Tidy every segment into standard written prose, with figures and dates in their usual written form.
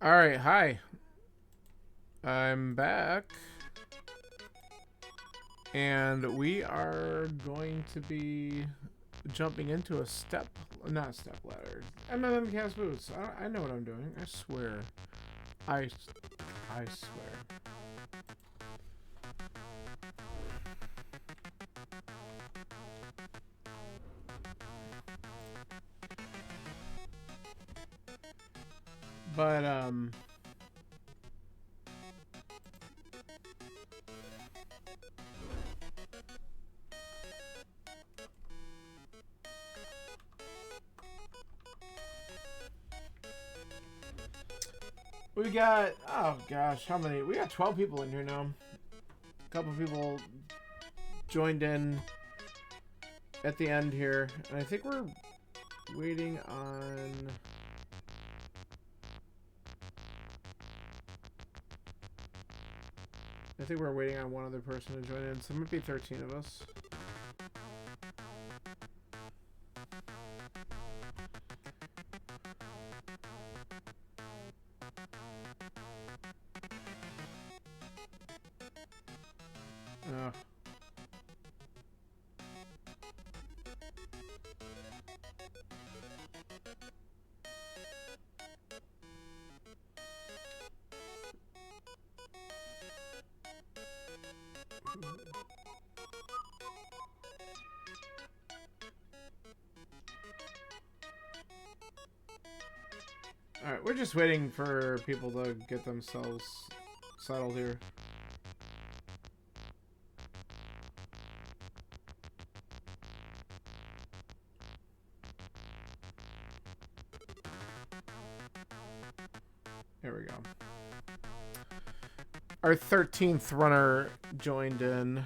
All right, hi. I'm back, and we are going to be jumping into a not step ladder. MMM cast boots. I know what I'm doing. I swear. I, I swear. But we got oh gosh, how many? We got 12 people in here now. A couple people joined in at the end here, and I think we're waiting on. I think we're waiting on one other person to join in, so it might be 13 of us. Uh, Alright, we're just waiting for people to get themselves settled here. There we go. Our 13th runner joined in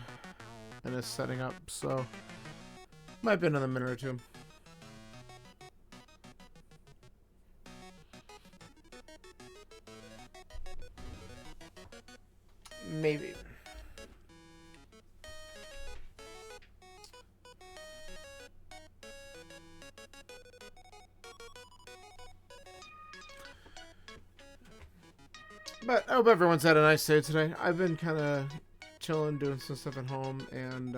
and is setting up, so might be another minute or two. Maybe. But I hope everyone's had a nice day today. I've been kind of chilling, doing some stuff at home, and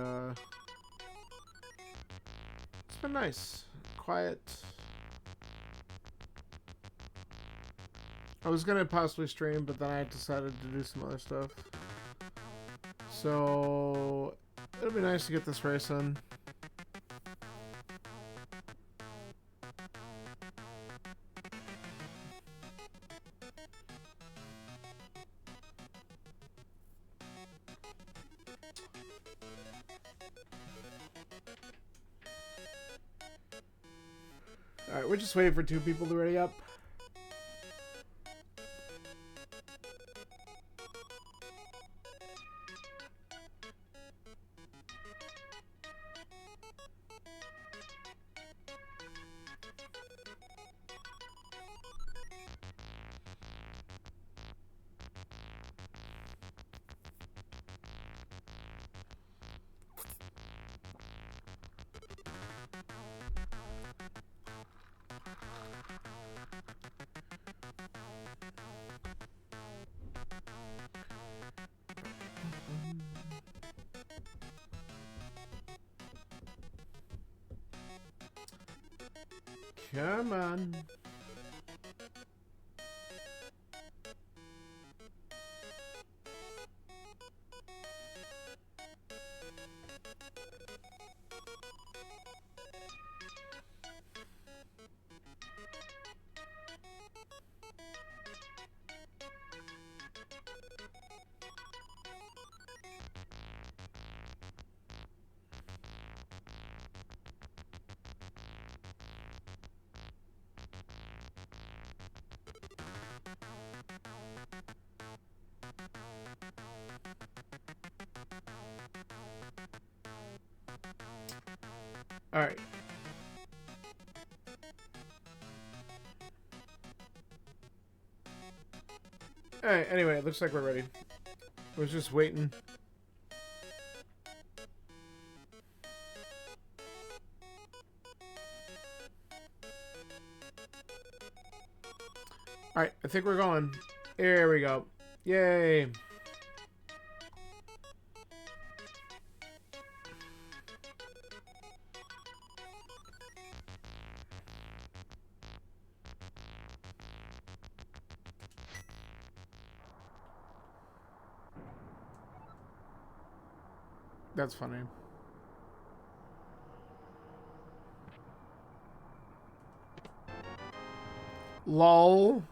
it's been nice. Quiet. I was going to possibly stream, but then I decided to do some other stuff. So it'll be nice to get this race in. Alright, we're just waiting for two people to ready up. Come on. Alright. Alright, anyway, it looks like we're ready. We're just waiting. Alright, I think we're going. There we go. Yay. That's funny. LOL.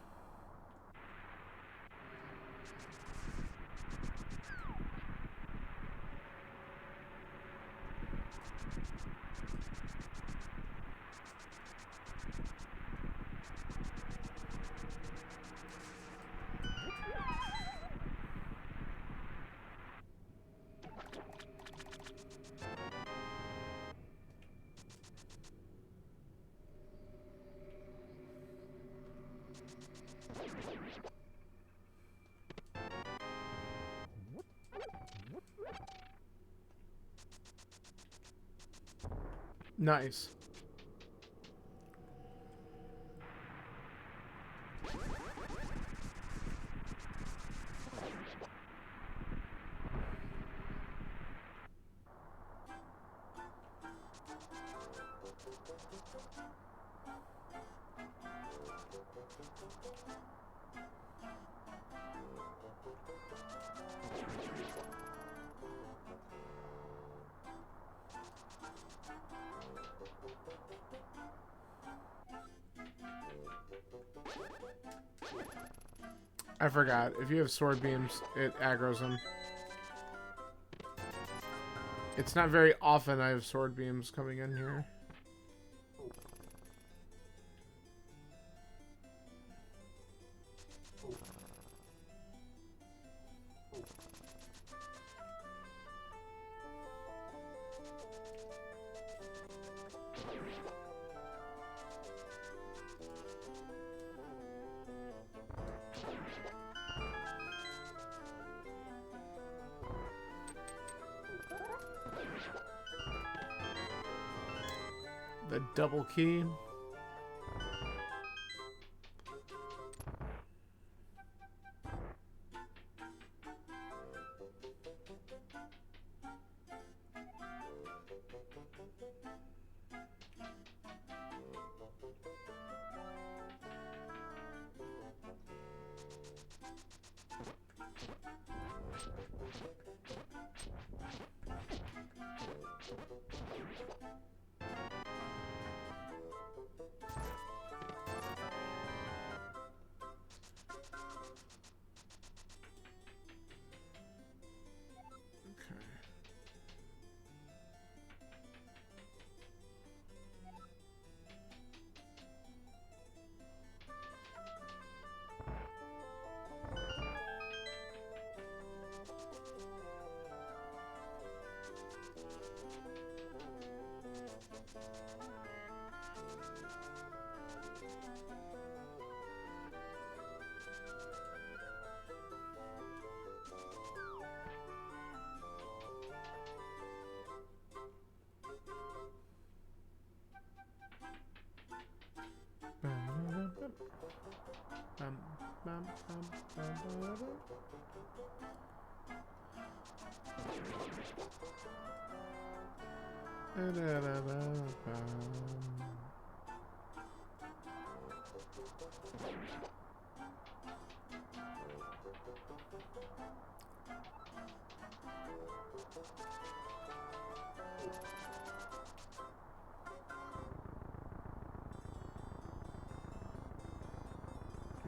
Nice. I forgot. If you have sword beams, it aggroes them. It's not very often I have sword beams coming in here. The double key.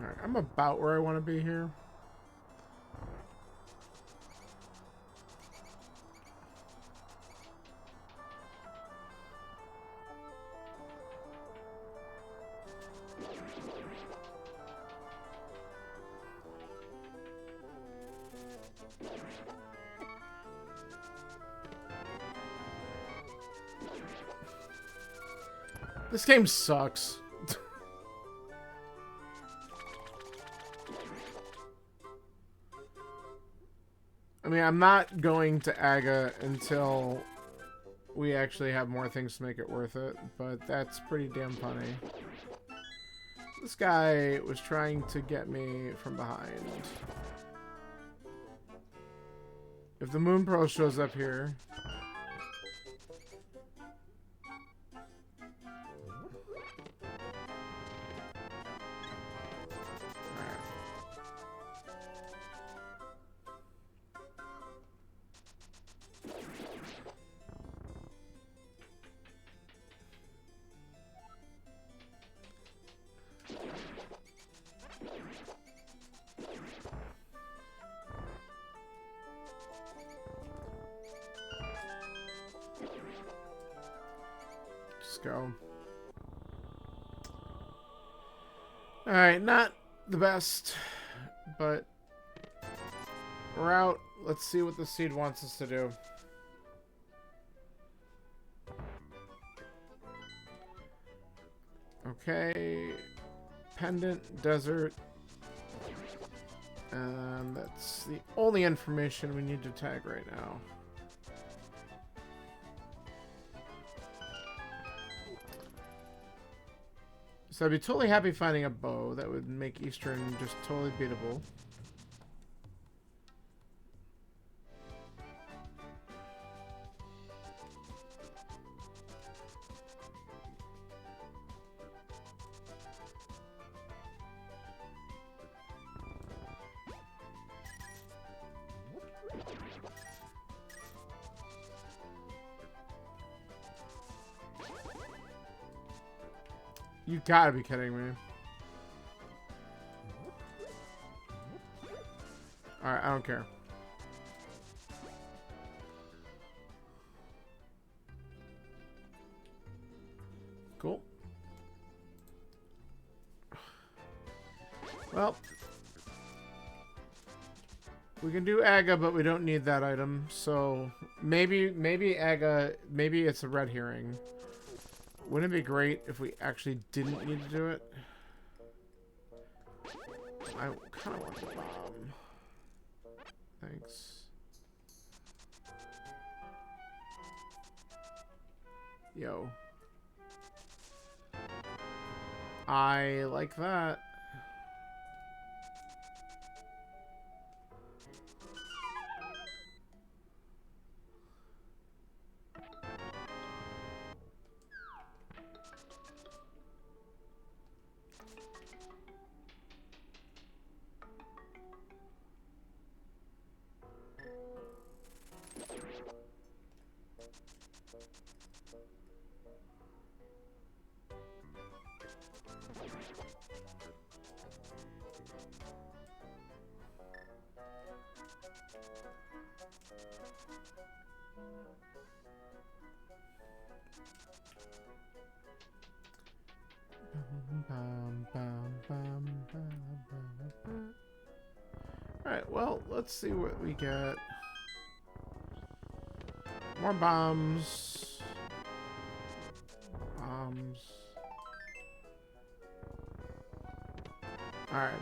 Alright, I'm about where I want to be here. This game sucks. I mean, I'm not going to Aga until we actually have more things to make it worth it, but that's pretty damn funny. This guy was trying to get me from behind. If the Moon Pearl shows up here... Go. Alright, not the best, but we're out. Let's see what the seed wants us to do. Okay. Pendant, desert. And that's the only information we need to tag right now. So I'd be totally happy finding a bow that would make Eastern just totally beatable. You gotta be kidding me. Alright, I don't care. Cool. Well, we can do Aga, but we don't need that item. So maybe Aga, maybe it's a red herring. Wouldn't it be great if we actually didn't need to do it? I kind of want the bomb. Thanks. Yo. I like that. Alright, well, let's see what we get. More bombs. Bombs. Alright.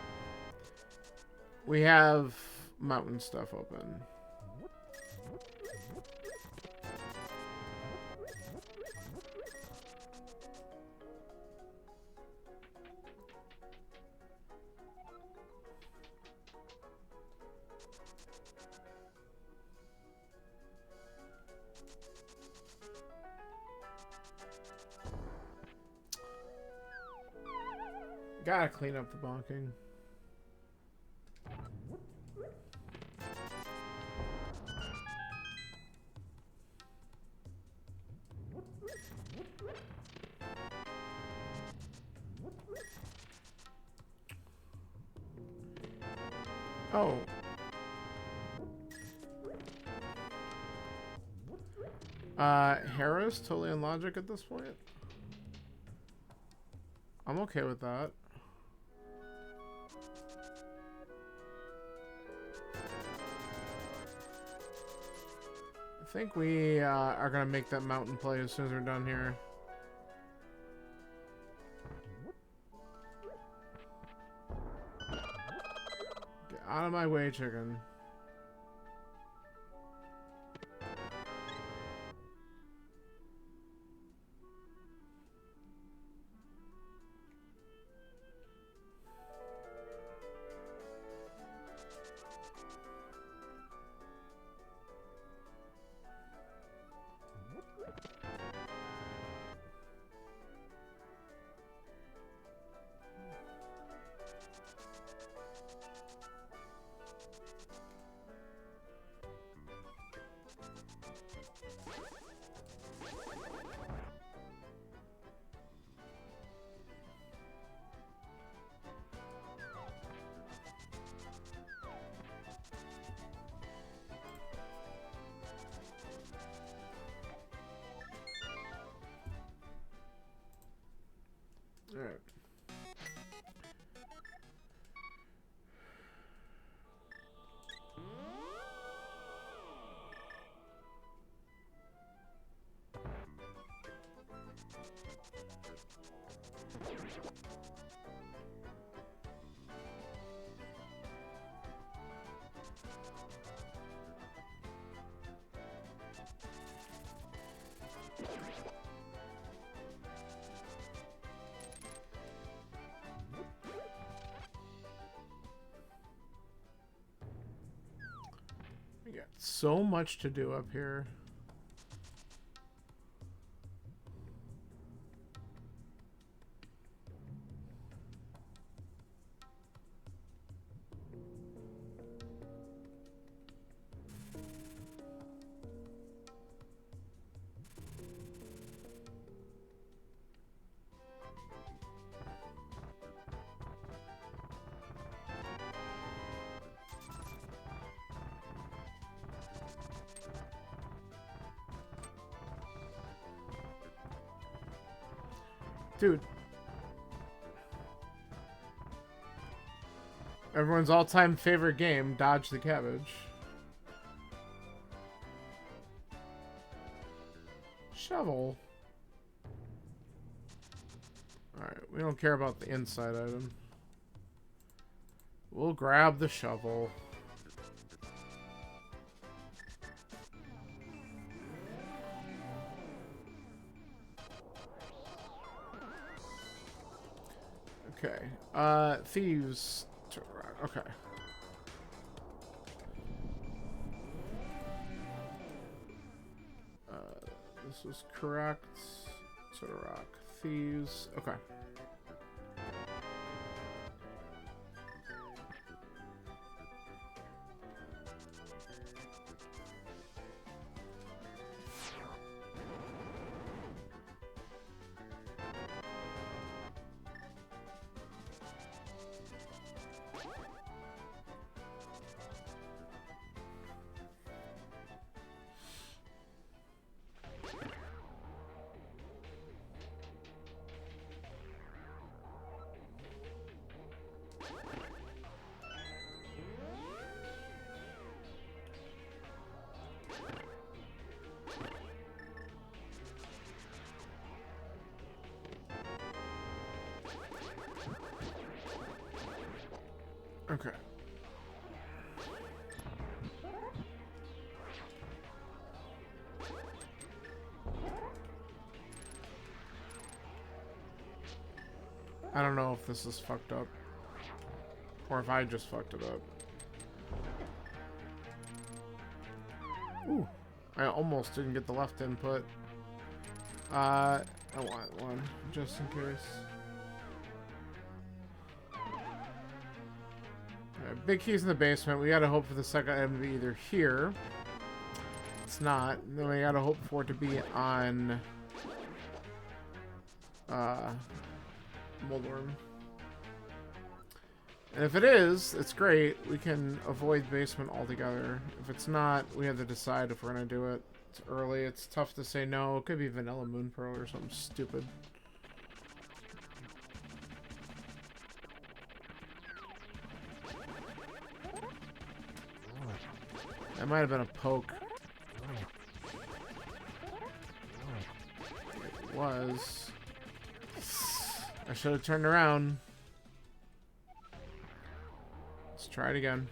We have mountain stuff open. Gotta clean up the bonking. Oh. Harris, totally on logic at this point. I'm okay with that. I think we are going to make that mountain play as soon as we're done here. Get out of my way, chicken. Alright. We got so much to do up here. Dude. Everyone's all-time favorite game, Dodge the Cabbage. Shovel. Alright, we don't care about the inside item. We'll grab the shovel. Okay. Thieves. Okay. This was correct. To rock. Thieves. Okay. Okay. I don't know if this is fucked up. Or if I just fucked it up. Ooh. I almost didn't get the left input. I want one, just in case. Alright, big keys in the basement. We gotta hope for the second item to be either here. It's not. Then we gotta hope for it to be on Moldworm. And if it is, it's great. We can avoid basement altogether. If it's not, we have to decide if we're gonna do it. It's early. It's tough to say no. It could be Vanilla Moon Pearl or something stupid. That might have been a poke. It was. I should have turned around. Let's try it again.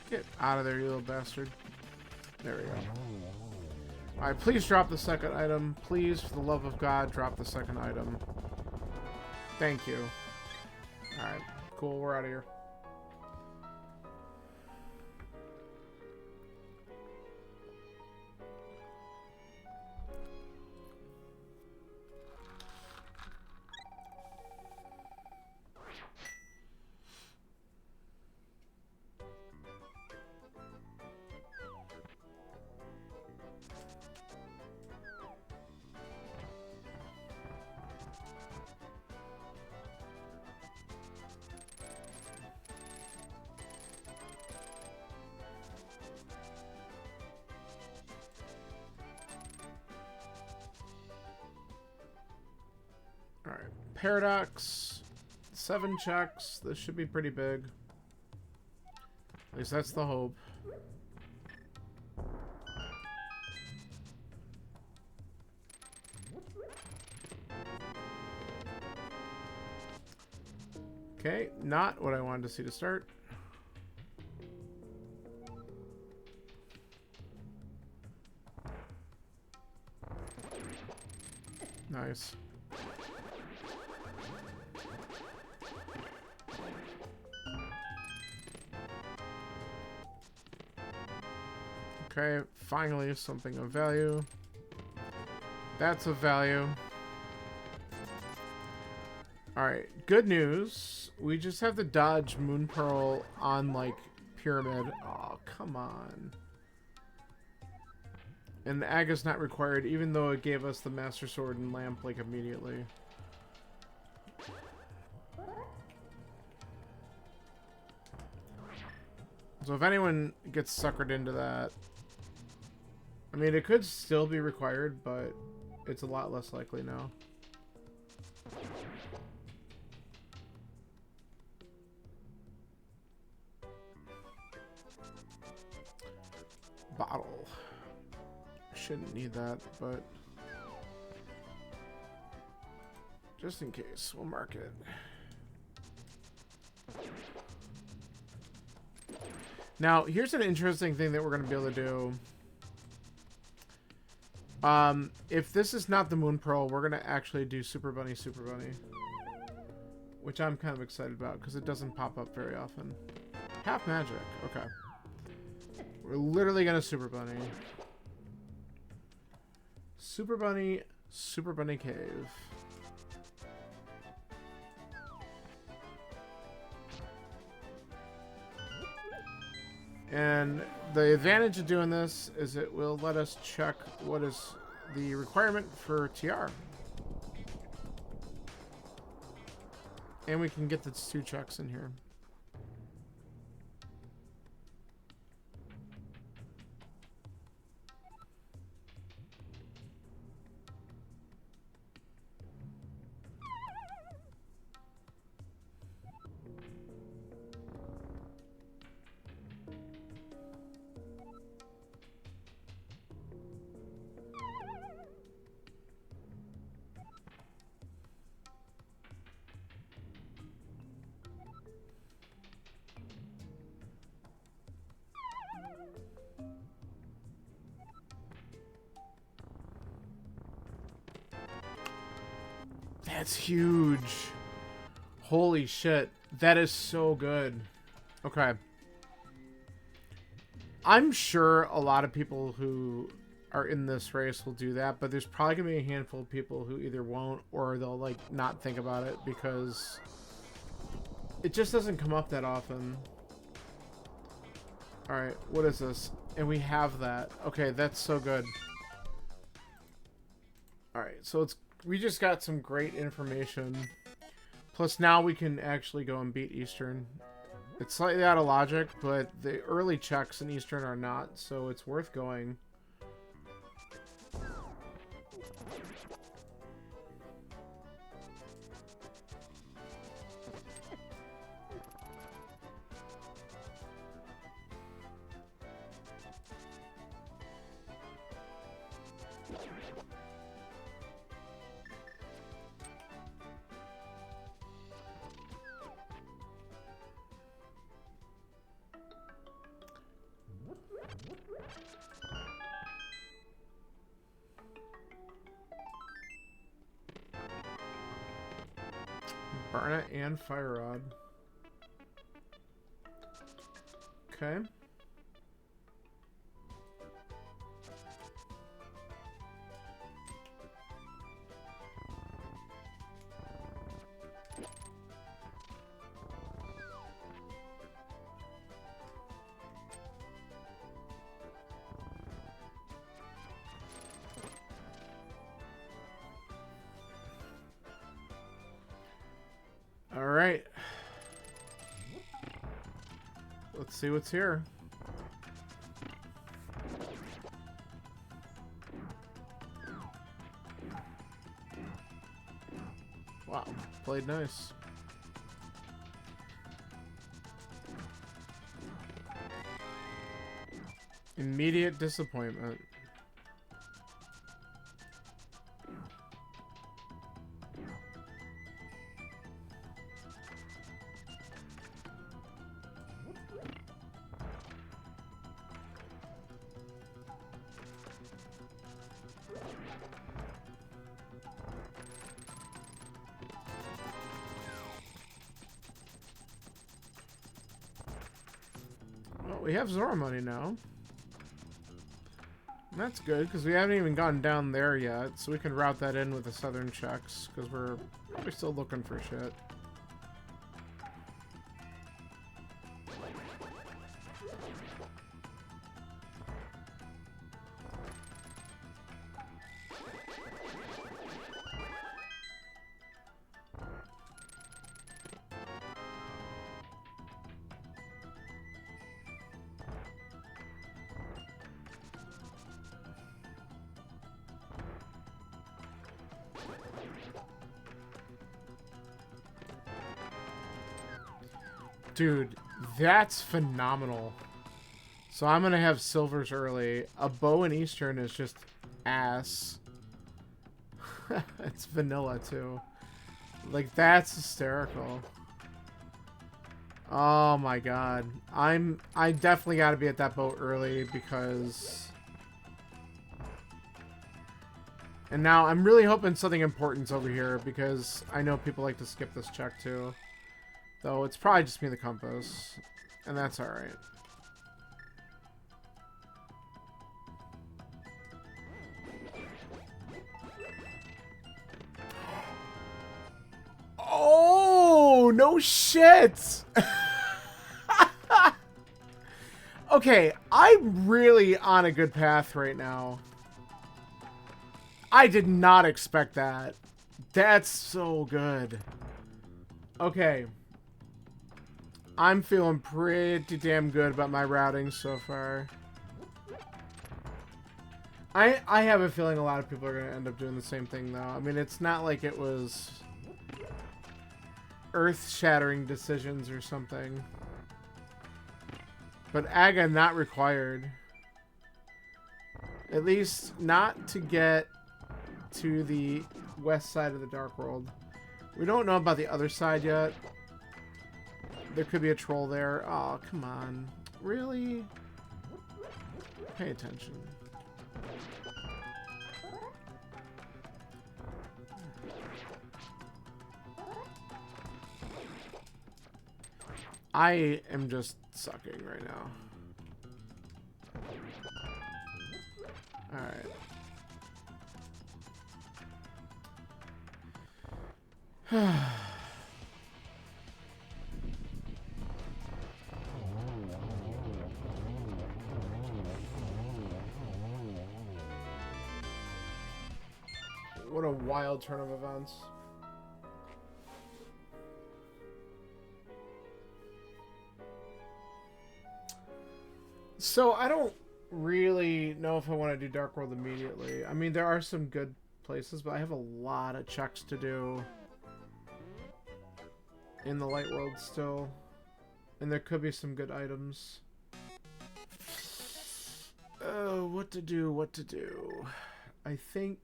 Get out of there, you little bastard. There we go. Alright, please drop the second item. Please, for the love of God, drop the second item. Thank you. Alright, cool, we're out of here. Alright, Paradox, 7 checks. This should be pretty big. At least that's the hope. Okay, not what I wanted to see to start. Nice. Okay, finally something of value. That's of value. Alright, good news. We just have to dodge Moon Pearl on, like, Pyramid. Oh, come on. And the Aga's not required, even though it gave us the Master Sword and Lamp, like, immediately. So if anyone gets suckered into that... I mean, it could still be required, but it's a lot less likely now. Bottle. Shouldn't need that, but just in case, we'll mark it. Now, here's an interesting thing that we're going to be able to do. If this is not the Moon Pearl, we're going to actually do Super Bunny, Super Bunny. Which I'm kind of excited about, because it doesn't pop up very often. Half magic, okay. We're literally going to Super Bunny. Super Bunny, Super Bunny Cave. And the advantage of doing this is it will let us check what is the requirement for TR. And we can get the 2 checks in here. That's huge. Holy shit. That is so good. Okay. I'm sure a lot of people who are in this race will do that, but there's probably going to be a handful of people who either won't or they'll, like, not think about it because it just doesn't come up that often. Alright, what is this? And we have that. Okay, that's so good. Alright, so we just got some great information. Plus now we can actually go and beat Eastern. It's slightly out of logic, but the early checks in Eastern are not, so it's worth going. Barnet and Fire Rod. Okay. All right. Let's see what's here. Wow, played nice. Immediate disappointment. Well, we have Zora money now. And that's good, because we haven't even gotten down there yet, so we can route that in with the southern checks, because we're probably still looking for shit. Dude, that's phenomenal. So I'm gonna have silvers early. A bow in Eastern is just ass. It's vanilla too. Like, that's hysterical. Oh my god. I definitely gotta be at that boat early because... And now I'm really hoping something important's over here because I know people like to skip this check too. Though it's probably just me and the compass. And that's alright. Oh, no shit! Okay, I'm really on a good path right now. I did not expect that. That's so good. Okay. I'm feeling pretty damn good about my routing so far. I have a feeling a lot of people are going to end up doing the same thing, though. I mean, it's not like it was earth-shattering decisions or something. But Aga not required. At least not to get to the west side of the Dark World. We don't know about the other side yet. There could be a troll there. Oh, come on. Really? Pay attention. I am just sucking right now. Alright. What a wild turn of events. So I don't really know if I want to do Dark World immediately. I mean, there are some good places, but I have a lot of checks to do in the Light World still. And there could be some good items. Oh, what to do, what to do. I think...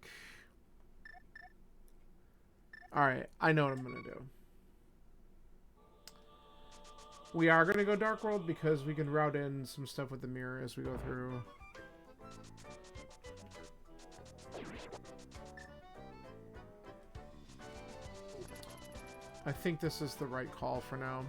Alright, I know what I'm going to do. We are going to go Dark World because we can route in some stuff with the mirror as we go through. I think this is the right call for now.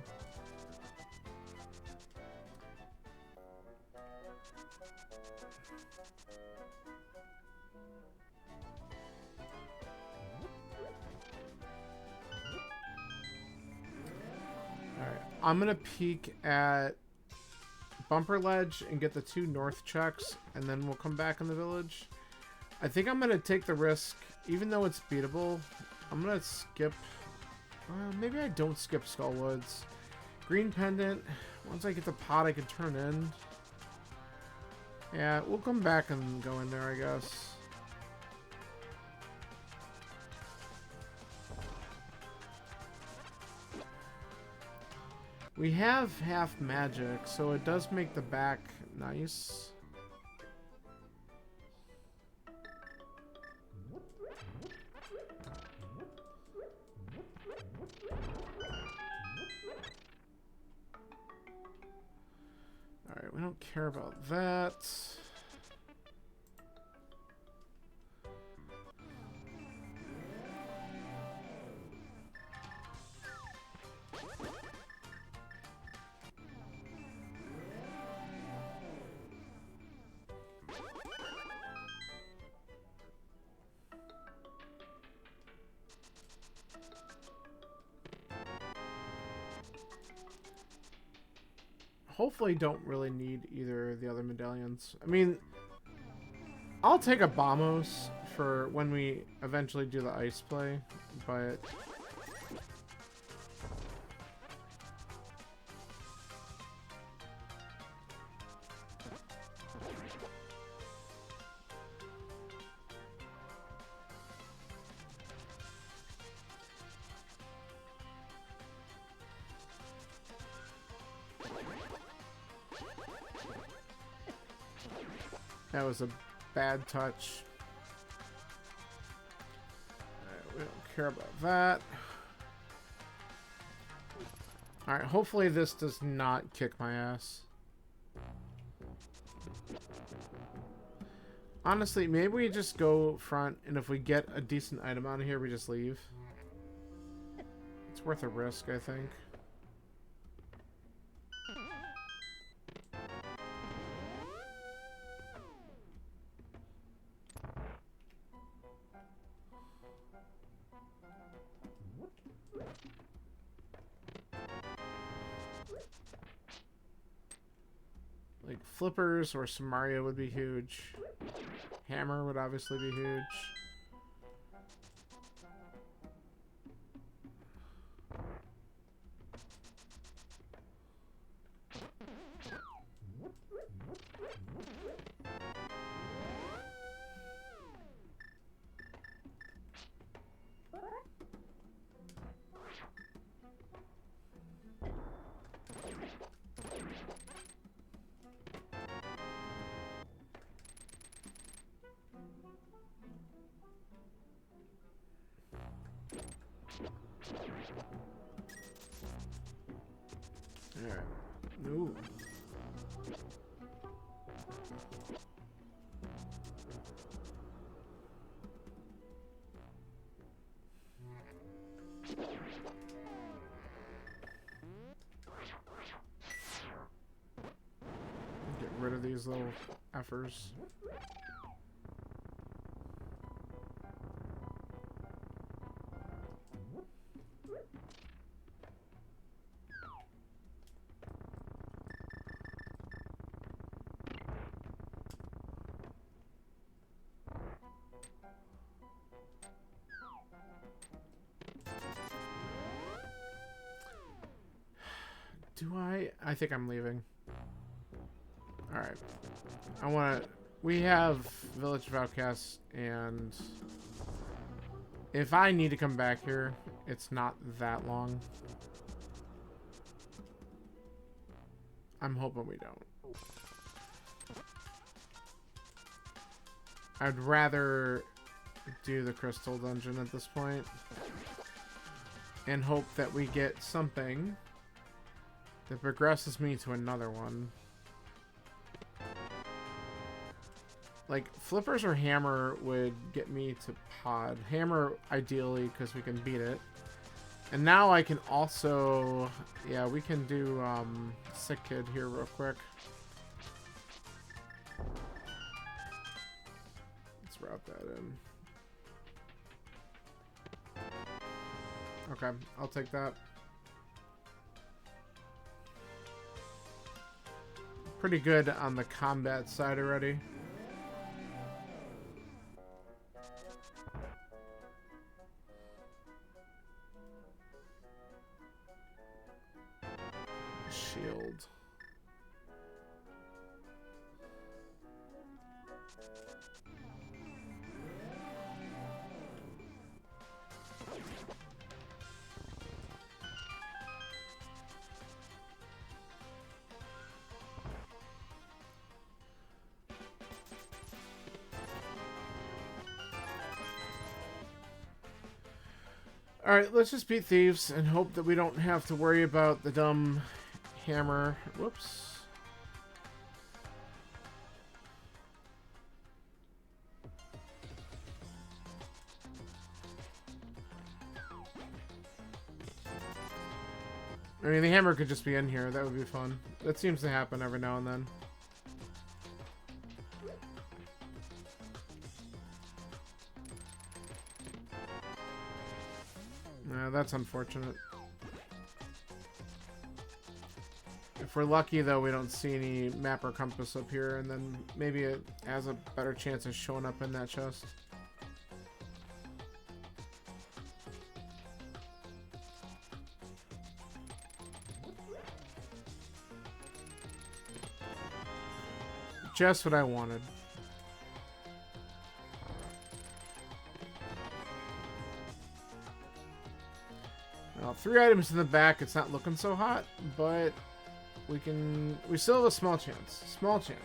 Alright, I'm gonna peek at Bumper Ledge and get the 2 north checks, and then we'll come back in the village. I think I'm gonna take the risk, even though it's beatable. I'm gonna skip. Maybe I don't skip Skullwoods. Green Pendant. Once I get the pot, I can turn in. Yeah, we'll come back and go in there, I guess. We have half magic, so it does make the back nice. Alright, we don't care about that. Hopefully don't really need either of the other medallions. I mean, I'll take a Bombos for when we eventually do the ice play, but that was a bad touch. Alright, we don't care about that. Alright, hopefully this does not kick my ass. Honestly, maybe we just go front, and if we get a decent item out of here, we just leave. It's worth a risk, I think. Like flippers or some Mario would be huge. Hammer would obviously be huge. Alright. Ooh. Get rid of these little effers. Do I think I'm leaving. Alright. We have Village of Outcasts, and if I need to come back here, it's not that long. I'm hoping we don't. I'd rather do the Crystal Dungeon at this point and hope that we get something that progresses me to another one. Like, flippers or hammer would get me to pod. Hammer, ideally, because we can beat it. And now I can also... Yeah, we can do Sick Kid here real quick. Let's route that in. Okay, I'll take that. Pretty good on the combat side already. Shield. Alright, let's just beat thieves and hope that we don't have to worry about the dumb hammer. Whoops. I mean, the hammer could just be in here. That would be fun. That seems to happen every now and then. That's unfortunate. If we're lucky, though, we don't see any map or compass up here, and then maybe it has a better chance of showing up in that chest. Just what I wanted. Well, 3 items in the back, it's not looking so hot, but we still have a small chance. Small chance.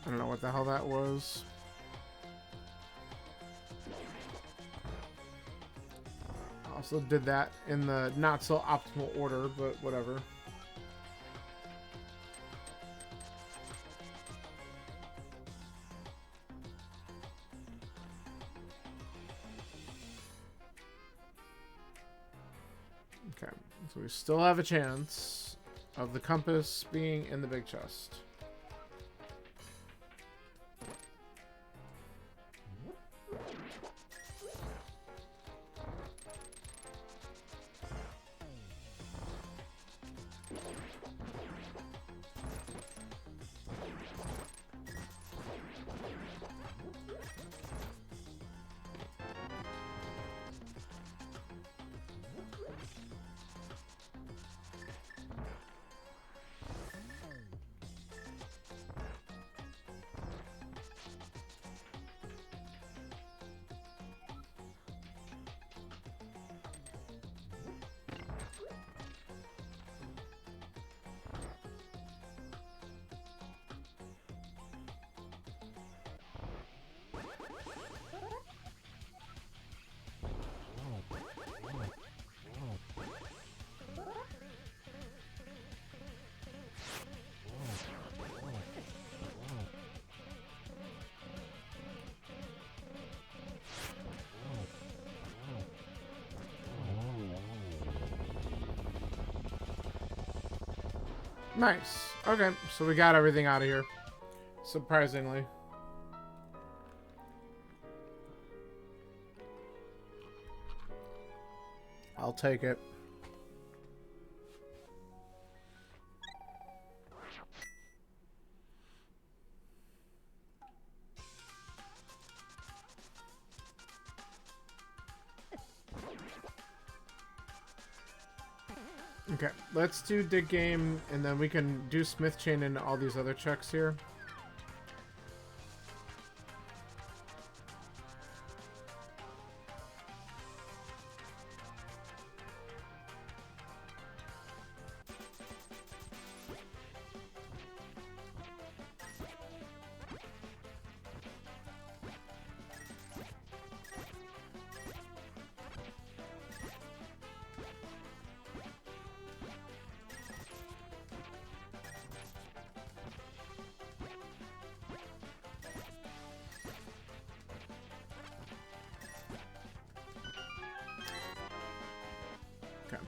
I don't know what the hell that was. Also did that in the not so optimal order, but whatever. Okay, so we still have a chance of the compass being in the big chest. Nice. Okay, so we got everything out of here. Surprisingly. I'll take it. Okay, let's do dig game, and then we can do smith chain and all these other checks here. Okay.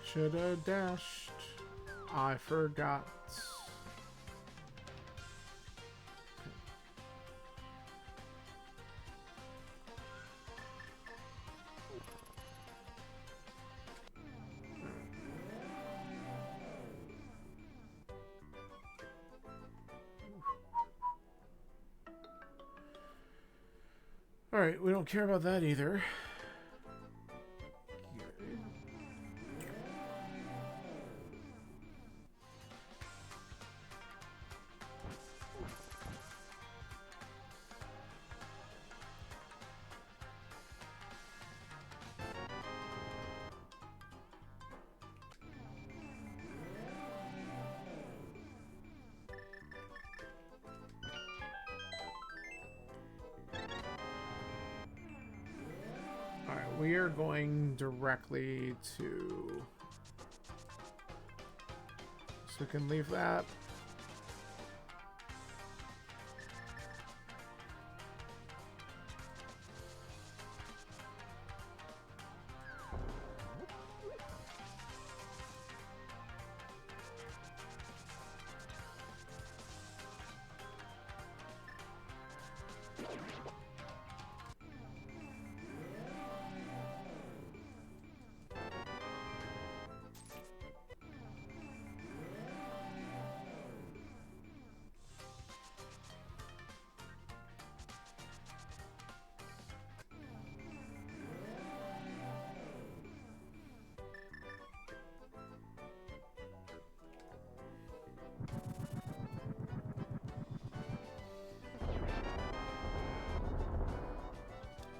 Should have dashed. I forgot. Alright, we don't care about that either. Alright, we are going directly to... So we can leave that.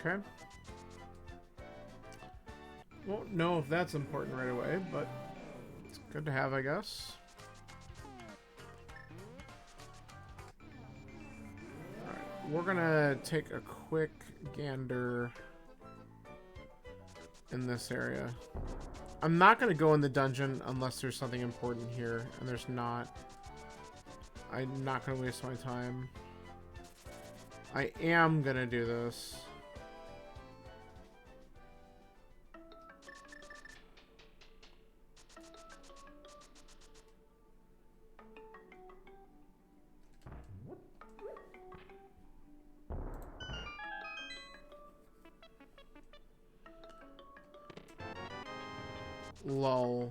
Okay. Won't know if that's important right away, but it's good to have, I guess. Alright, we're gonna take a quick gander in this area. I'm not gonna go in the dungeon unless there's something important here, and there's not. I'm not gonna waste my time. I am gonna do this. Lol.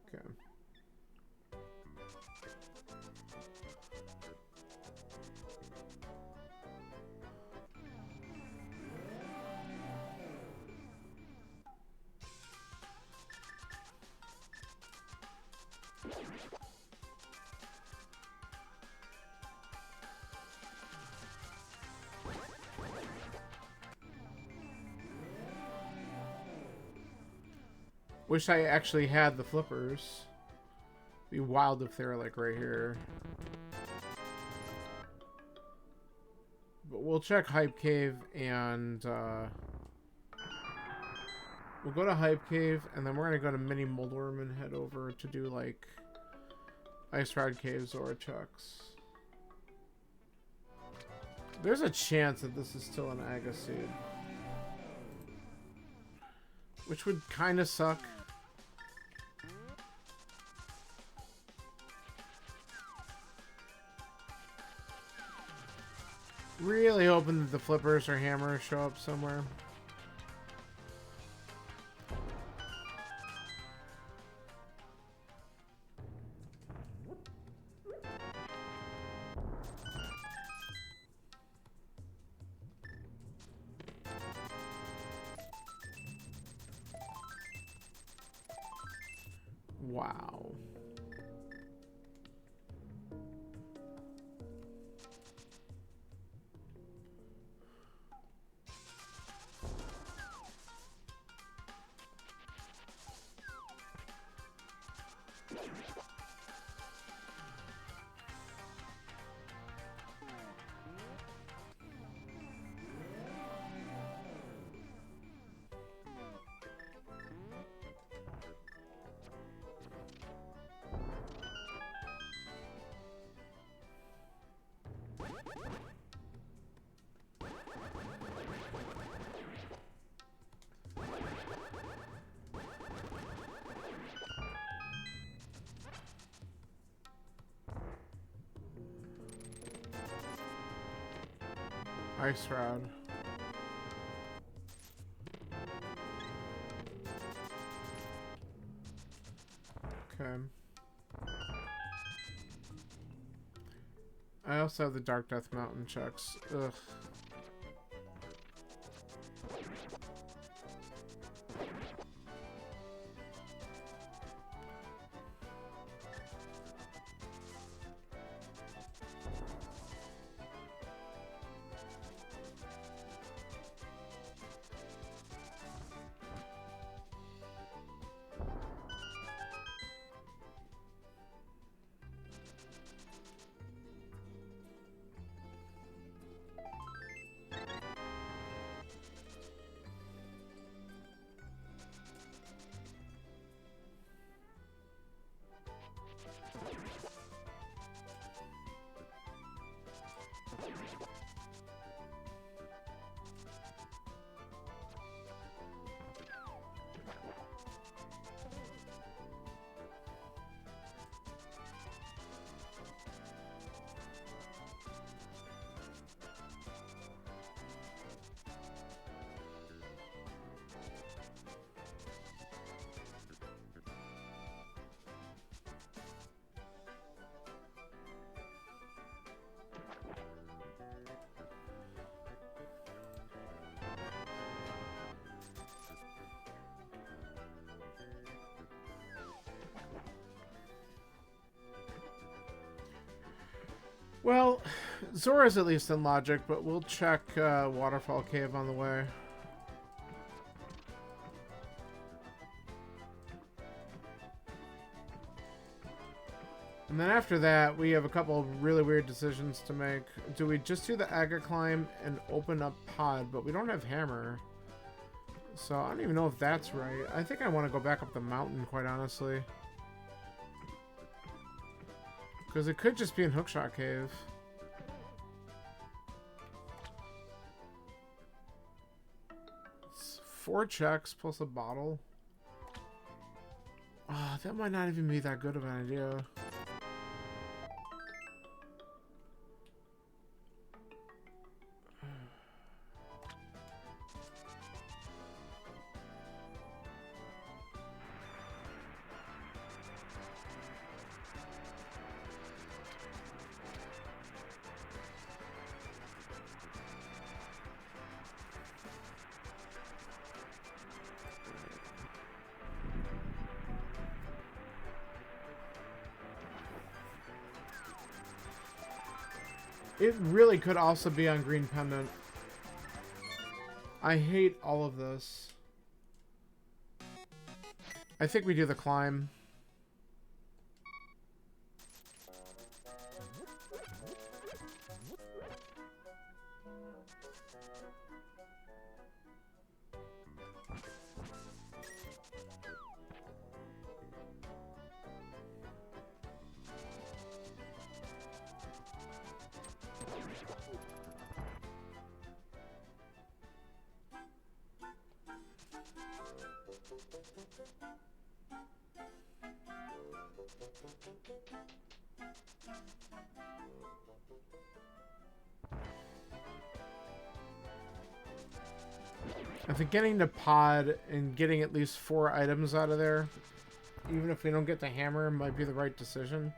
Okay. Wish I actually had the flippers. Be wild if they were like right here. But we'll check Hype Cave and we'll go to Hype Cave and then we're gonna go to Mini Moldworm and head over to do like Ice Rod Cave Zorochucks. There's a chance that this is still an Agaseed, which would kind of suck. Really hoping that the flippers or hammers show up somewhere. Wow. Ice Rod. Okay. I also have the Dark Death Mountain checks. Ugh. Well, Zora's at least in logic, but we'll check Waterfall Cave on the way. And then after that, we have a couple of really weird decisions to make. Do we just do the Aga climb and open up Pod, but we don't have Hammer? So I don't even know if that's right. I think I want to go back up the mountain, quite honestly. Because it could just be in Hookshot Cave. It's 4 checks plus a bottle. Ah, that might not even be that good of an idea. It really could also be on Green Pendant. I hate all of this. I think we do the climb. I think getting the pod and getting at least 4 items out of there, even if we don't get the hammer, might be the right decision.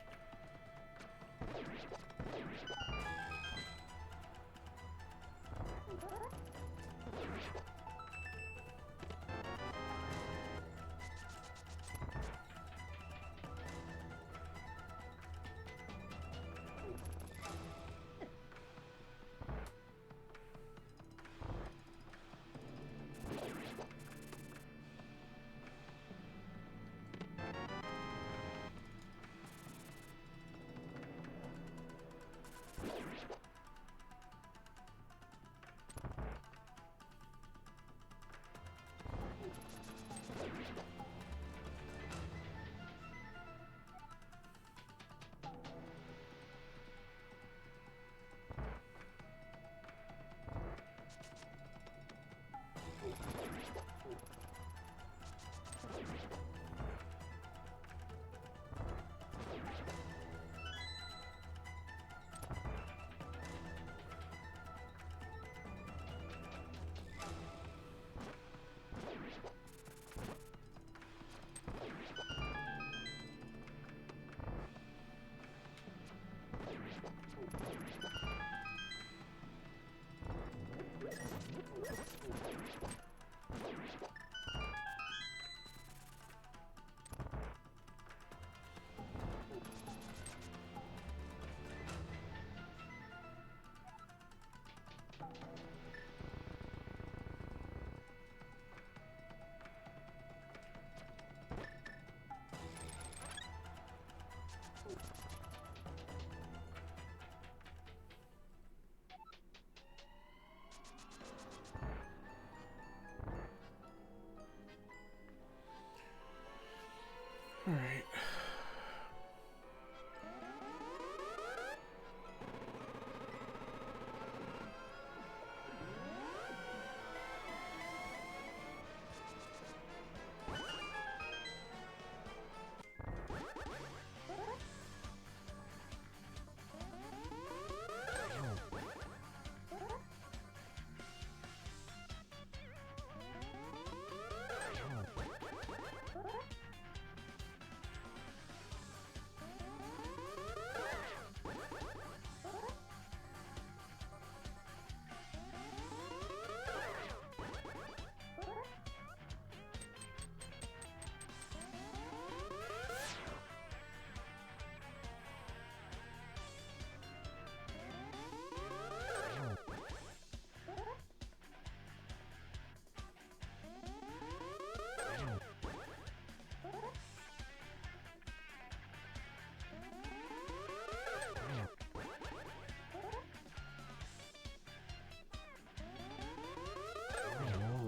All right.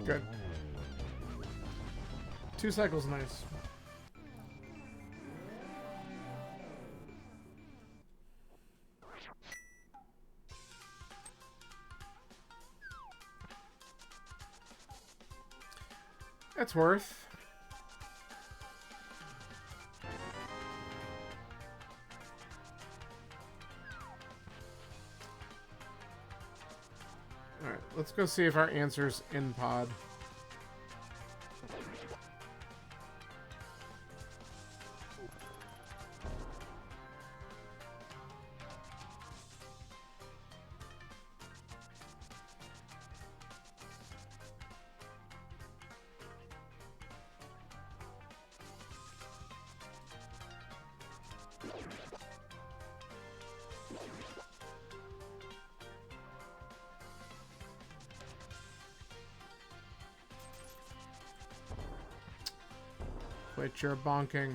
Good. 2 cycles, nice. That's worth. Alright, let's go see if our answer's in pod. Quit your bonking.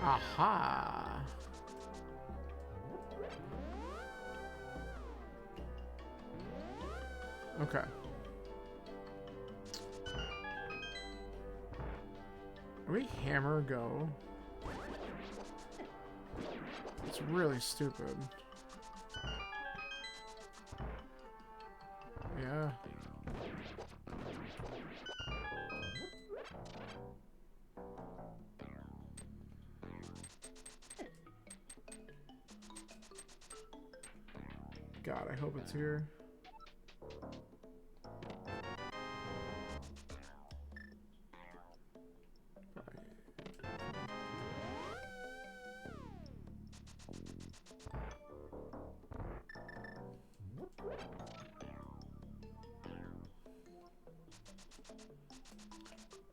Aha. Okay. Are we hammer go? It's really stupid. Yeah. God, I hope it's here.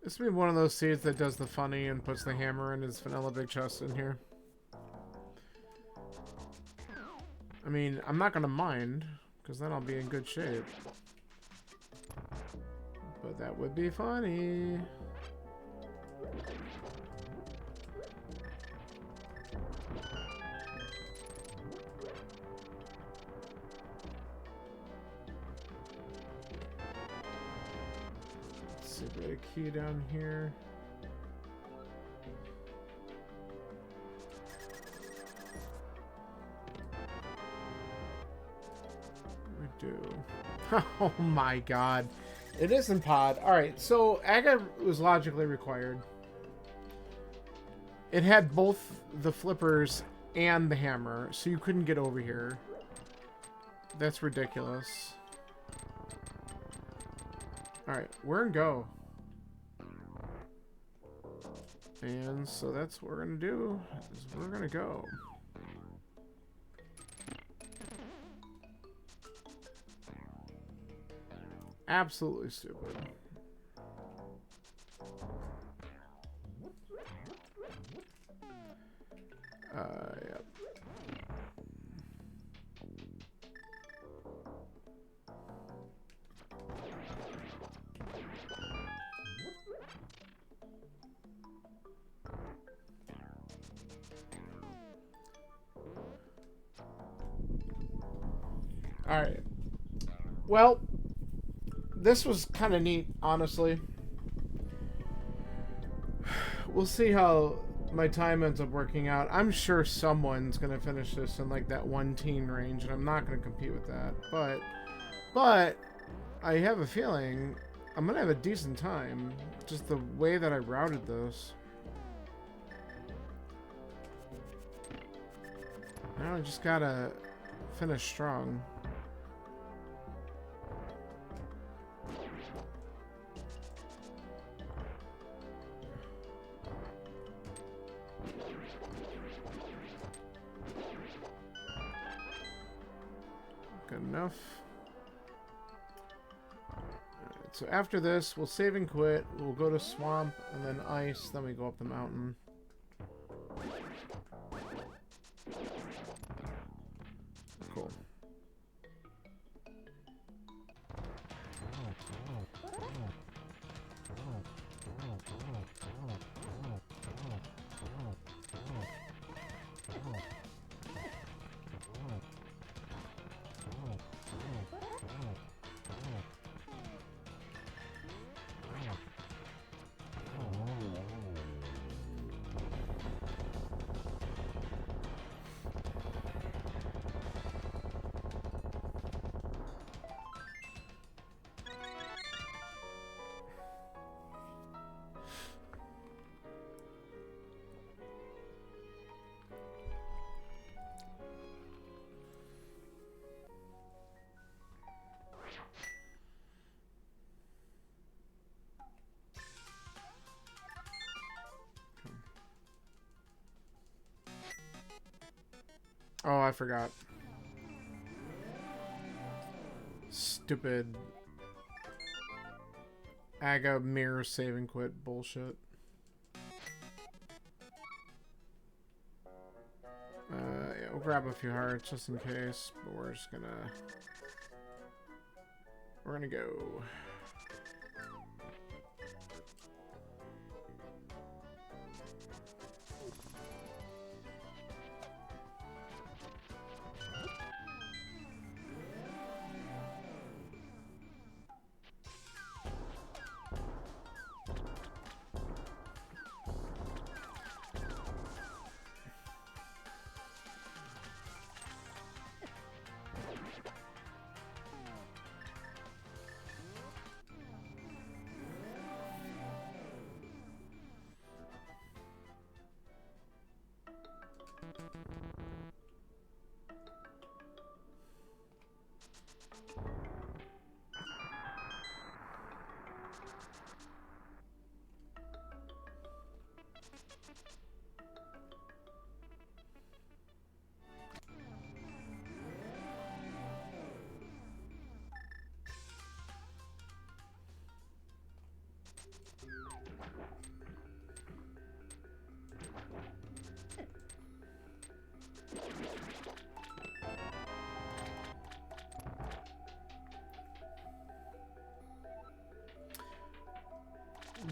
This would be one of those seeds that does the funny and puts the hammer in his vanilla big chest in here. I mean, I'm not gonna mind, because then I'll be in good shape. But that would be funny. Let's see if we have a key down here. Do. Oh my god. It isn't pod. Alright, so Aga was logically required. It had both the flippers and the hammer, so you couldn't get over here. That's ridiculous. Alright, we're in go. And so that's what we're gonna do, is we're gonna go. Absolutely stupid. Yep. All right. Well, this was kind of neat, honestly. We'll see how my time ends up working out. I'm sure someone's going to finish this in like that 1-teen range, and I'm not going to compete with that. But I have a feeling I'm going to have a decent time. Just the way that I routed this. Now I just got to finish strong. Good enough. Alright, so after this, we'll save and quit. We'll go to swamp and then ice. Then we go up the mountain. Oh, I forgot. Stupid Aga mirror save and quit bullshit. Yeah, we'll grab a few hearts just in case, but we're gonna go.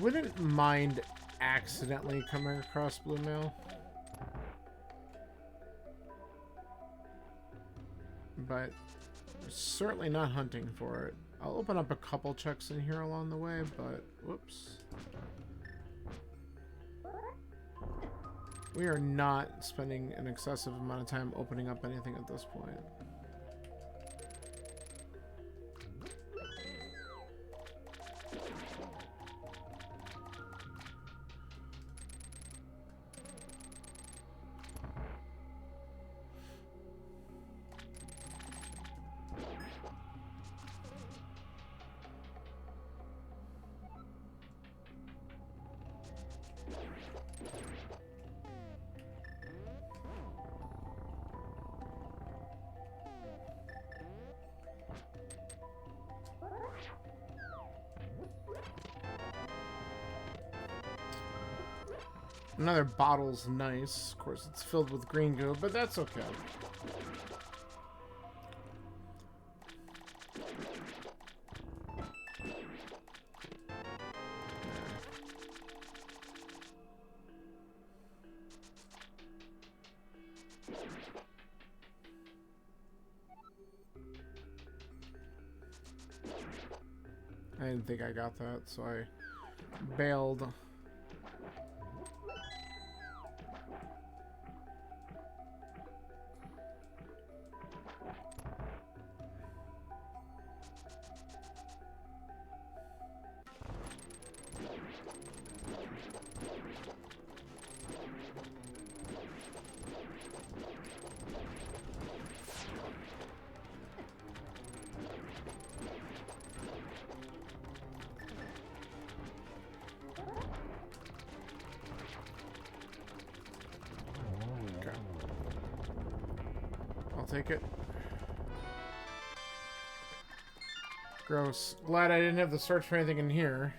Wouldn't mind accidentally coming across blue mail, but certainly not hunting for it. I'll open up a couple checks in here along the way, but whoops. We are not spending an excessive amount of time opening up anything at this point. Another bottle's nice. Of course, it's filled with green goo, but that's okay. I didn't think I got that, so I bailed. Take it. Gross. Glad I didn't have to search for anything in here.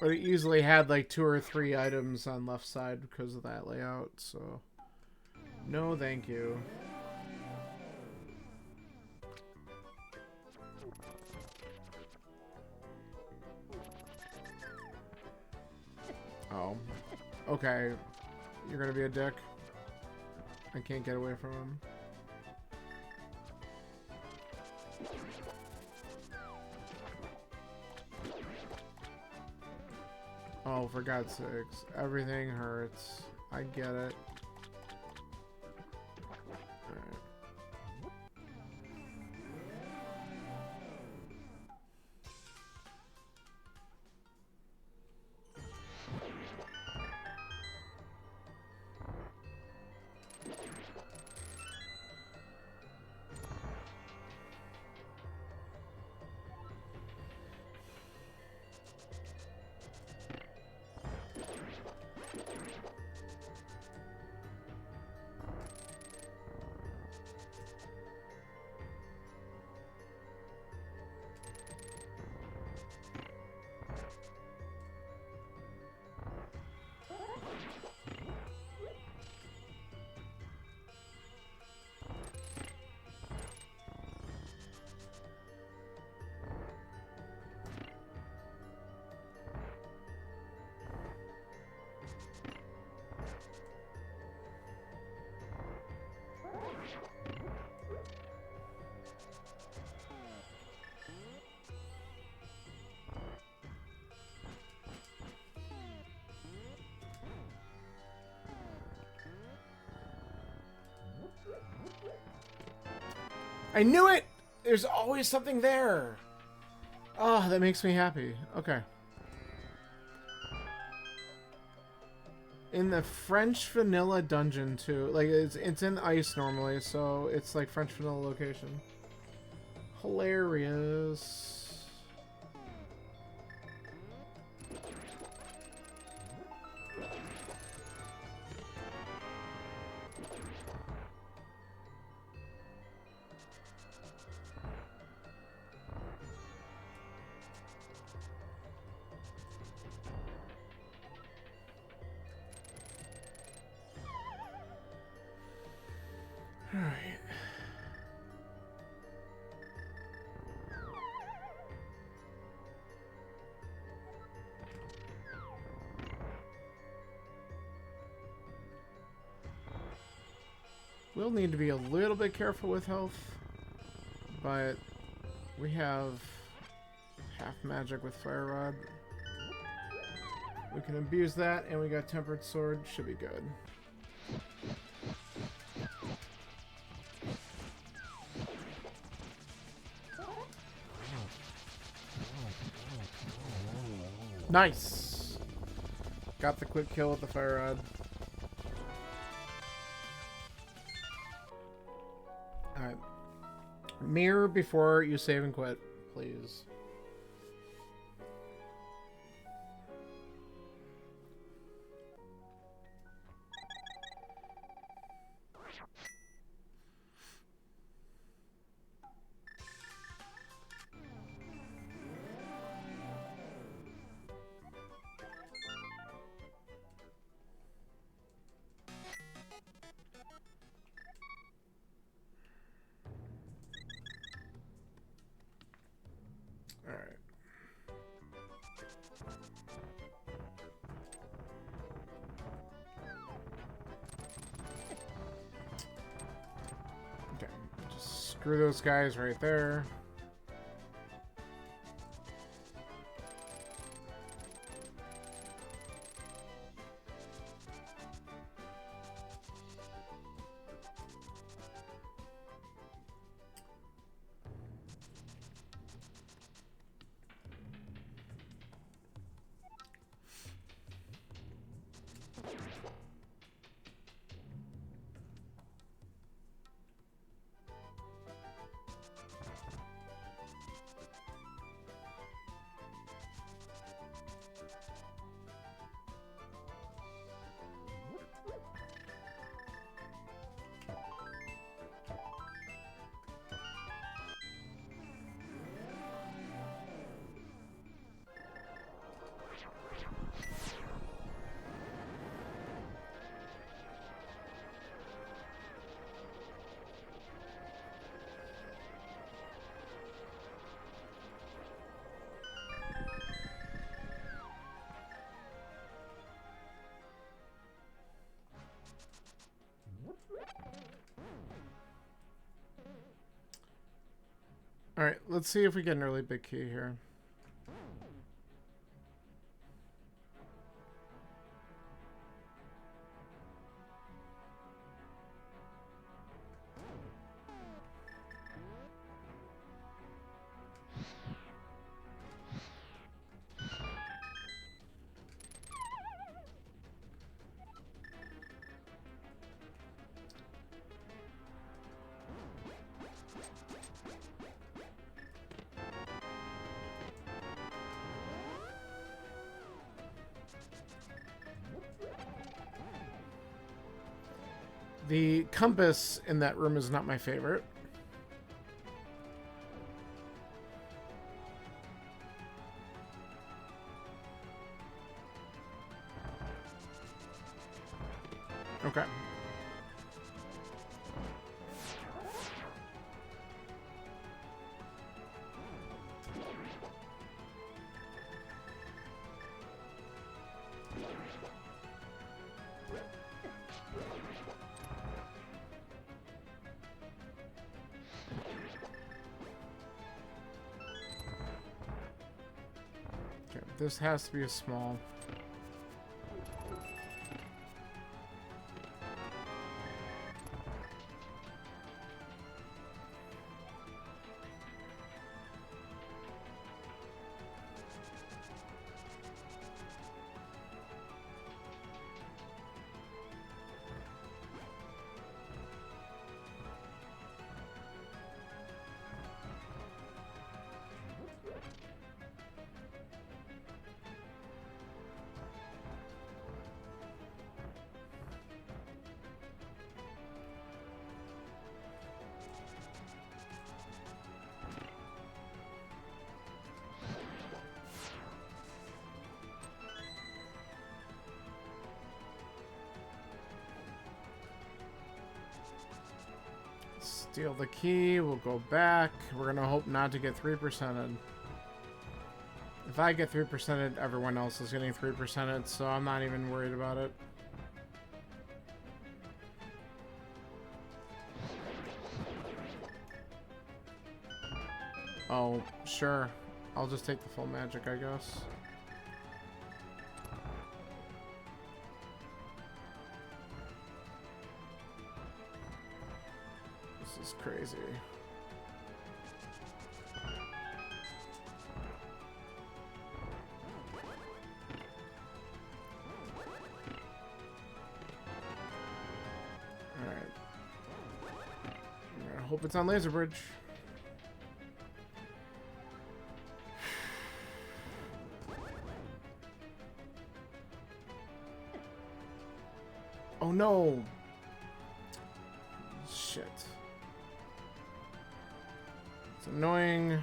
But it usually had like 2 or 3 items on left side because of that layout, so no thank you. Oh. Okay. You're gonna be a dick. I can't get away from him. Oh, for God's sakes. Everything hurts. I get it. Alright. I knew it! There's always something there. Oh, that makes me happy. Okay. In the French vanilla dungeon too. Like it's in ice normally, so it's like French vanilla location. Hilarious. All right. We'll need to be a little bit careful with health, but we have half magic with Fire Rod. We can abuse that, and we got Tempered Sword. Should be good. Nice! Got the quick kill with the Fire Rod. Alright. Mirror before you save and quit, please. Alright. Okay, just screw those guys right there. Alright, let's see if we get an early big key here. The compass in that room is not my favorite. Okay. This has to be a small. steal the key. We'll go back. We're going to hope not to get 3%ed. If I get 3%ed, everyone else is getting 3%ed, so I'm not even worried about it. Oh, sure. I'll just take the full magic, I guess. This is crazy. Alright. I hope it's on Laser Bridge. Oh no! Shit. It's annoying.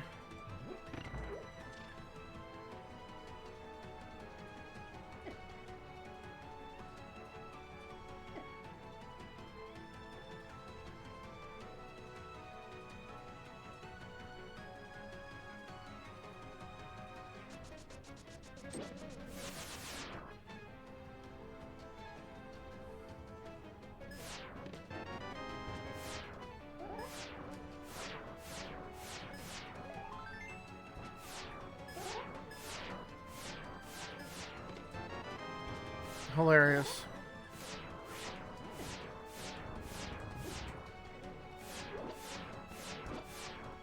Hilarious.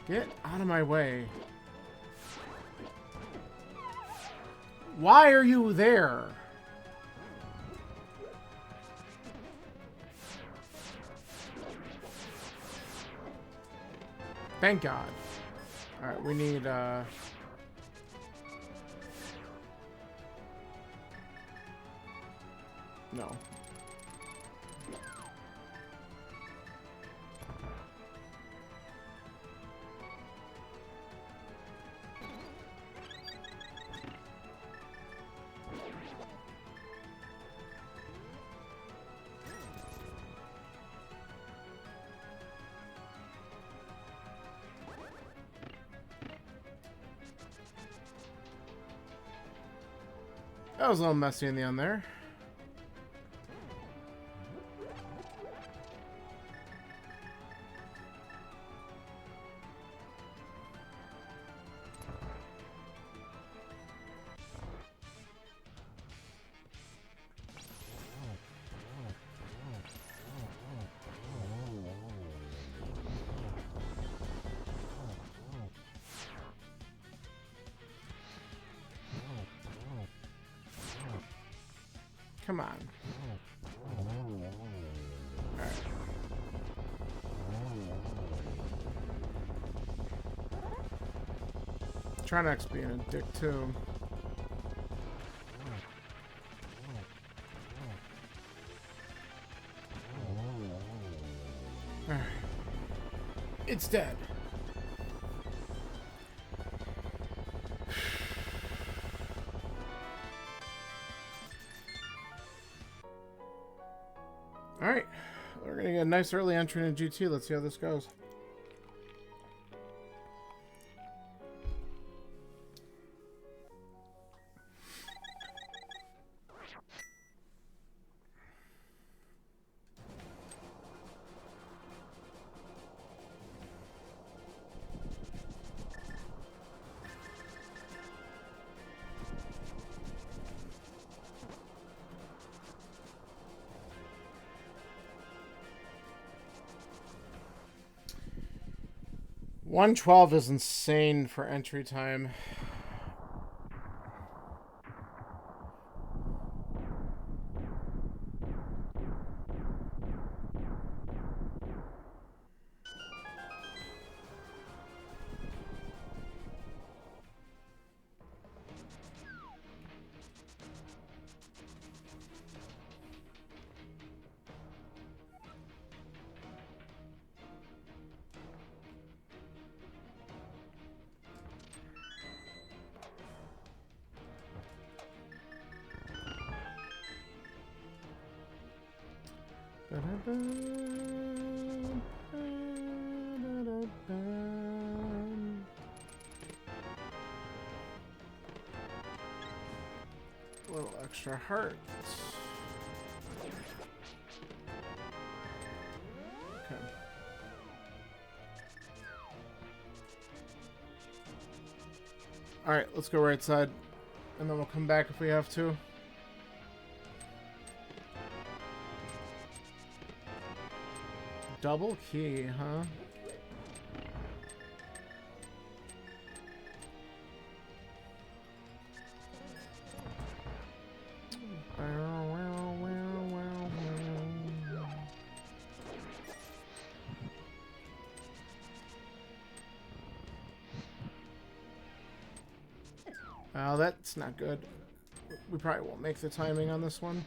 Get out of my way. Why are you there? Thank God. Alright, we need, no. That was a little messy in the end there. Come on. Alright. Trinex being a dick too. Alright. It's dead. Alright, we're gonna get a nice early entry in GT. Let's see how this goes. $112 is insane for entry time. extra hearts. Okay. Alright, let's go right side. And then we'll come back if we have to. Double key, huh? Oh, that's not good. We probably won't make the timing on this one.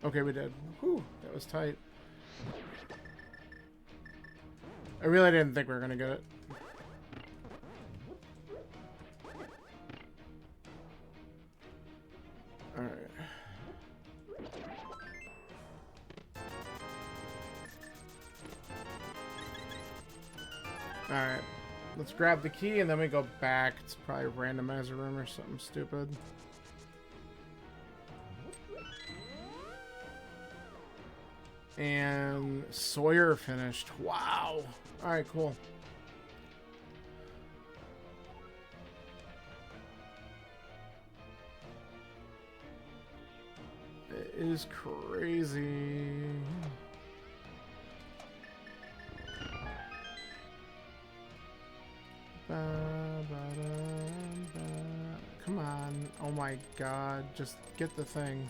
Okay, we did. Whew, that was tight. I really didn't think we were gonna get it. Alright. Alright. Let's grab the key and then we go back. It's probably a randomizer room or something stupid. And Sawyer finished. Wow. Alright, cool. It is crazy. Come on. Oh my god. Just get the thing.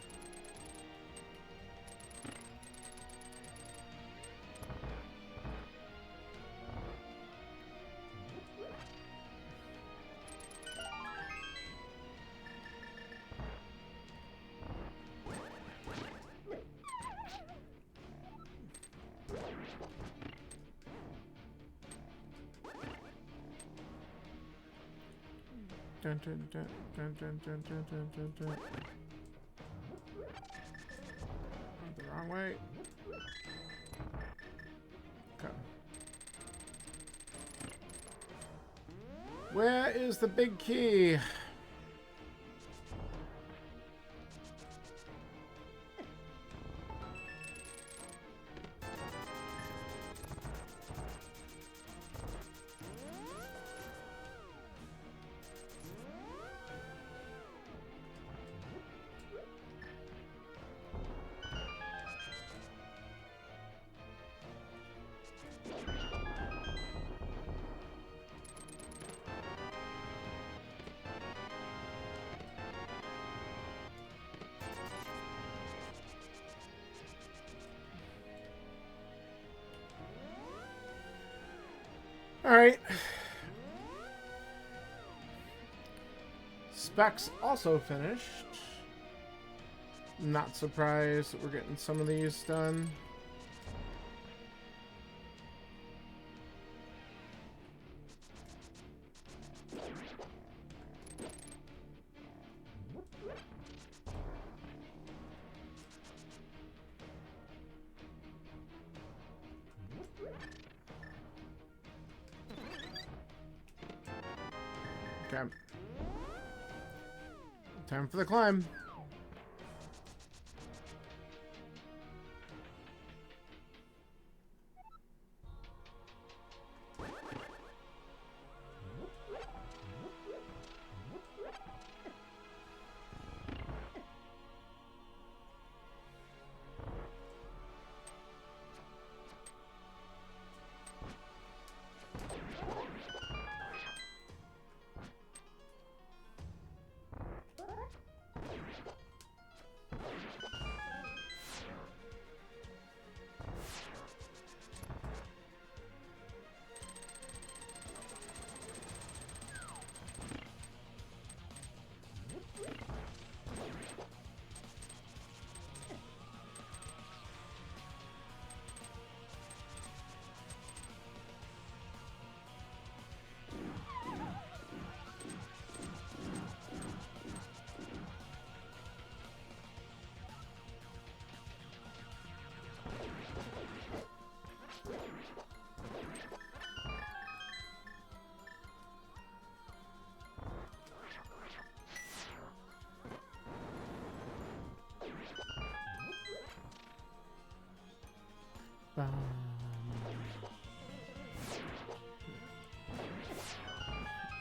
Dun, dun, dun, dun, dun, dun, dun, dun, dun, dun. Went the wrong way. Okay. Where is the big key? Alright. Specs also finished. Not surprised that we're getting some of these done. Okay. Time for the climb.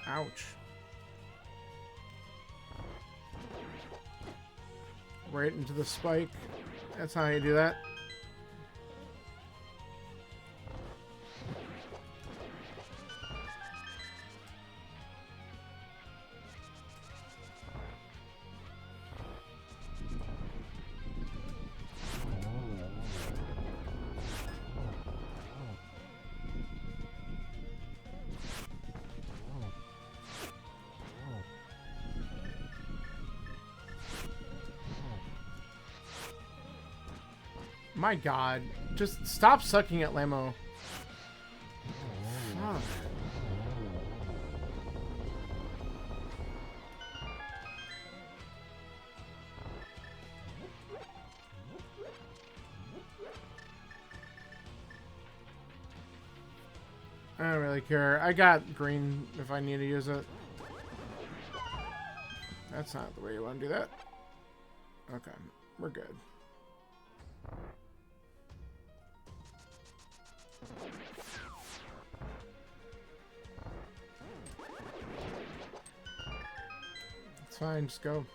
Ouch. Right into the spike. That's how you do that. My god. Just stop sucking at Lamo. Fuck. I don't really care. I got green if I need to use it. That's not the way you want to do that. Okay, we're good. It's fine, just go.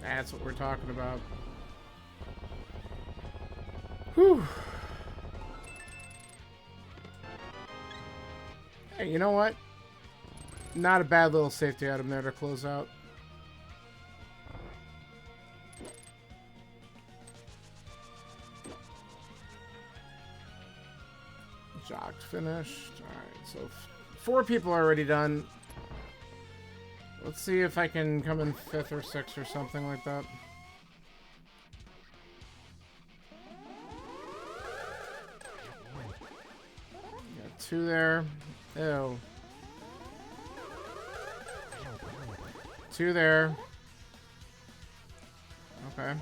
That's what we're talking about. Whew. Hey, you know what? Not a bad little safety item there to close out. Jocked finished. Alright, so 4 people are already done. Let's see if I can come in 5th or 6th or something like that. Got 2 there. Ew. 2 there. Okay.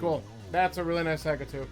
Cool. That's a really nice Hagatu.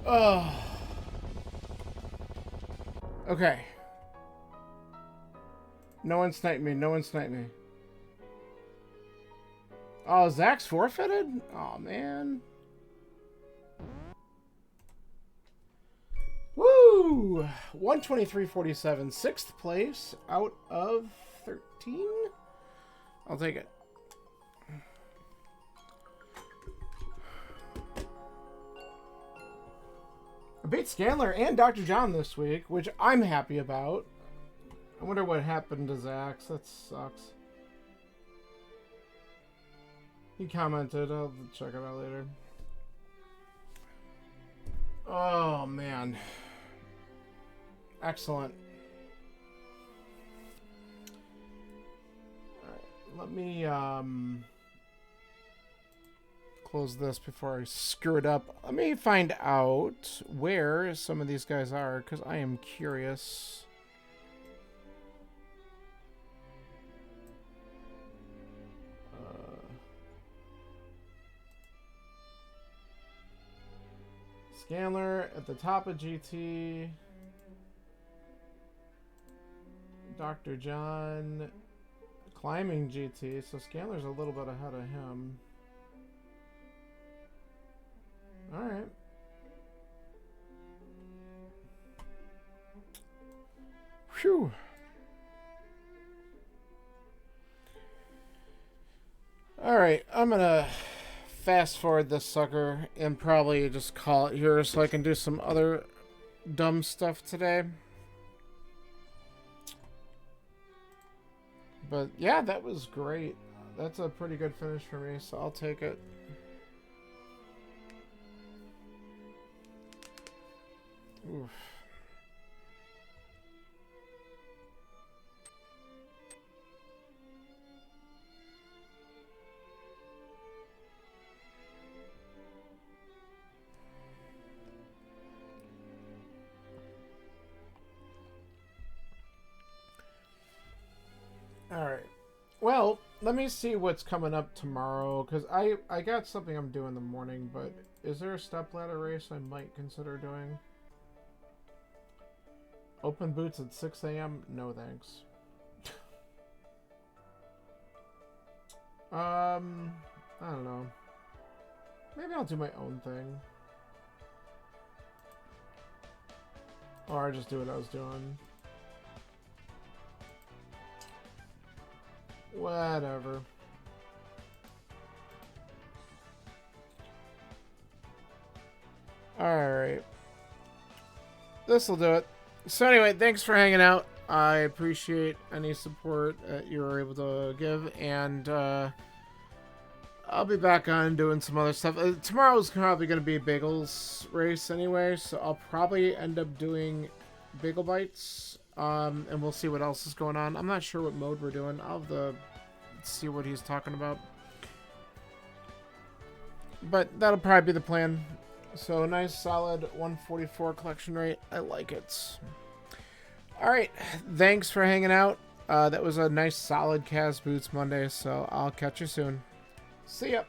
Oh. Okay. No one sniped me. No one sniped me. Oh, Zach's forfeited? Oh, man. Woo! 123.47. 6th place out of 13? I'll take it. I beat Scanler and Dr. John this week, which I'm happy about. I wonder what happened to Zach's. That sucks. He commented. I'll check it out later. Oh, man. Excellent. All right, let me close this before I screw it up. Let me find out where some of these guys are, because I am curious. Scanler at the top of GT. Dr. John climbing GT, so Scanler's a little bit ahead of him. Alright. Phew. Alright, I'm gonna fast forward this sucker and probably just call it here so I can do some other dumb stuff today. But yeah, that was great. That's a pretty good finish for me, so I'll take it. Oof. Alright. Well, let me see what's coming up tomorrow, because I got something I'm doing in the morning, but is there a stepladder race I might consider doing? Open boots at 6 a.m.? No thanks. I don't know. Maybe I'll do my own thing. Or I just do what I was doing. Whatever. Alright. This'll do it. So anyway, thanks for hanging out. I appreciate any support that you were able to give, and I'll be back on doing some other stuff. Tomorrow's probably going to be a Bagels race anyway, so I'll probably end up doing Bagel Bites, and we'll see what else is going on. I'm not sure what mode we're doing. I'll have to see what he's talking about. But that'll probably be the plan. So, nice, solid 144 collection rate. I like it. Alright, thanks for hanging out. That was a nice, solid Kaz Boots Monday, so I'll catch you soon. See ya.